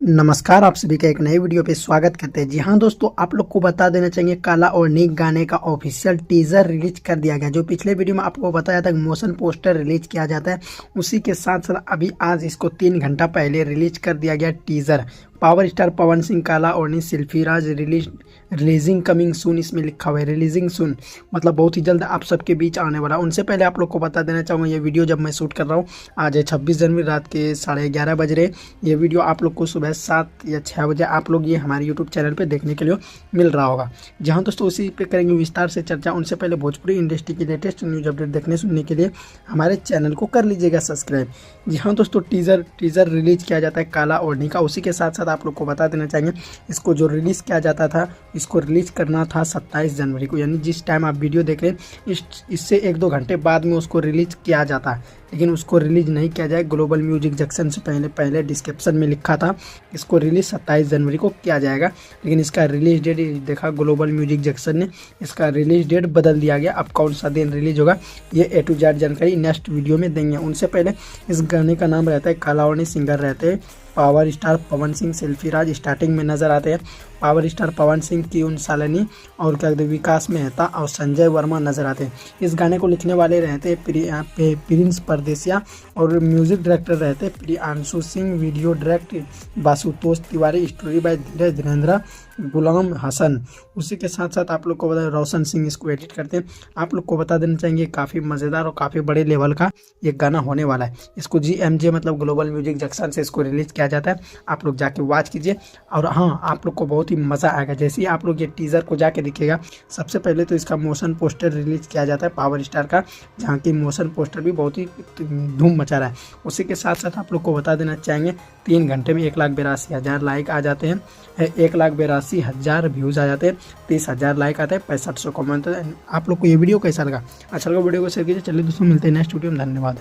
नमस्कार, आप सभी का एक नए वीडियो पे स्वागत करते हैं। जी हाँ दोस्तों, आप लोग को बता देना चाहिए काला और नीक गाने का ऑफिशियल टीजर रिलीज कर दिया गया। जो पिछले वीडियो में आपको बताया था कि मोशन पोस्टर रिलीज किया जाता है, उसी के साथ साथ अभी आज इसको 3 घंटा पहले रिलीज कर दिया गया teaser. Power star Pawan Singh, काला और नीक, सेल्फीराज रिलीजिंग कमिंग सून, इसमें लिखा हुआ है रिलीजिंग सून, मतलब बहुत ही जल्द आप सबके बीच आने वाला। उनसे पहले आप लोग को बता देना चाहूँगा, ये वीडियो जब मैं शूट कर रहा हूँ आज है 26 जनवरी, रात के 11:30 बज रहे। ये वीडियो आप लोग को सुबह 7 या 6 बजे आप लोग ये हमारे यूट्यूब चैनल पे देखने के लिए मिल रहा होगा। जहाँ दोस्तों उसी पे करेंगे विस्तार से चर्चा। उनसे पहले भोजपुरी इंडस्ट्री की लेटेस्ट न्यूज अपडेट देखने सुनने के लिए हमारे चैनल को कर लीजिएगा सब्सक्राइब। जी हाँ दोस्तों, टीजर रिलीज किया जाता है काला और नीक का। उसी के साथ साथ आप लोग को बता देना चाहिए, इसको जो रिलीज़ किया जाता था, इसको रिलीज करना था 27 जनवरी को, यानी जिस टाइम आप वीडियो देख रहे हैं इससे 1-2 घंटे बाद में उसको रिलीज किया जाता है, लेकिन उसको रिलीज नहीं किया जाए। ग्लोबल म्यूजिक जंक्शन से पहले डिस्क्रिप्शन में लिखा था इसको रिलीज 27 जनवरी को किया जाएगा, लेकिन इसका रिलीज डेट देखा ग्लोबल म्यूजिक जंक्शन ने इसका रिलीज डेट बदल दिया गया। अब कौन सा दिन रिलीज होगा ये A to Z जानकारी नेक्स्ट वीडियो में देंगे। उनसे पहले इस गाने का नाम रहता है काला और नीक, सिंगर रहते हैं power star Pawan Singh, सेल्फीराज starting में नजर आते हैं। पावर स्टार पवन सिंह की उन सालनी और क्या विकास मेहता और संजय वर्मा नजर आते हैं। इस गाने को लिखने वाले रहते हैं प्रिंस परदेसिया और म्यूजिक डायरेक्टर रहते हैं Priyanshu Singh, video direct Basutosh Tiwari, story by Dheeraj Dhirendra, Ghulam Hasan. उसी के साथ साथ आप लोग को बता रोशन सिंह इसको एडिट करते हैं। आप लोग को बता देना चाहिए काफ़ी मज़ेदार और काफ़ी बड़े लेवल का ये गाना होने वाला है। इसको GMJ मतलब ग्लोबल म्यूजिक जंक्शन से इसको रिलीज किया जाता है। आप लोग जाके वॉच कीजिए और हाँ, आप लोग को बहुत ही मज़ा आएगा। जैसे ही आप लोग ये टीज़र को जाके दिखेगा, सबसे पहले तो इसका मोशन पोस्टर रिलीज किया जाता है पावर स्टार का, जहाँ की मोशन पोस्टर भी बहुत ही धूम मचा रहा है। उसी के साथ साथ आप लोग को बता देना चाहेंगे 3 घंटे में 1,82,000 लाइक आ जाते हैं, 1,82,000 व्यूज़ आ जाते हैं, 30,000 लाइक आते हैं, 6500 कमेंट। आप लोग को ये वीडियो कैसा लगा? अच्छा लगा वीडियो को शेयर कीजिए। चलिए दोस्तों, मिलते हैं नेक्स्ट वीडियो में। धन्यवाद।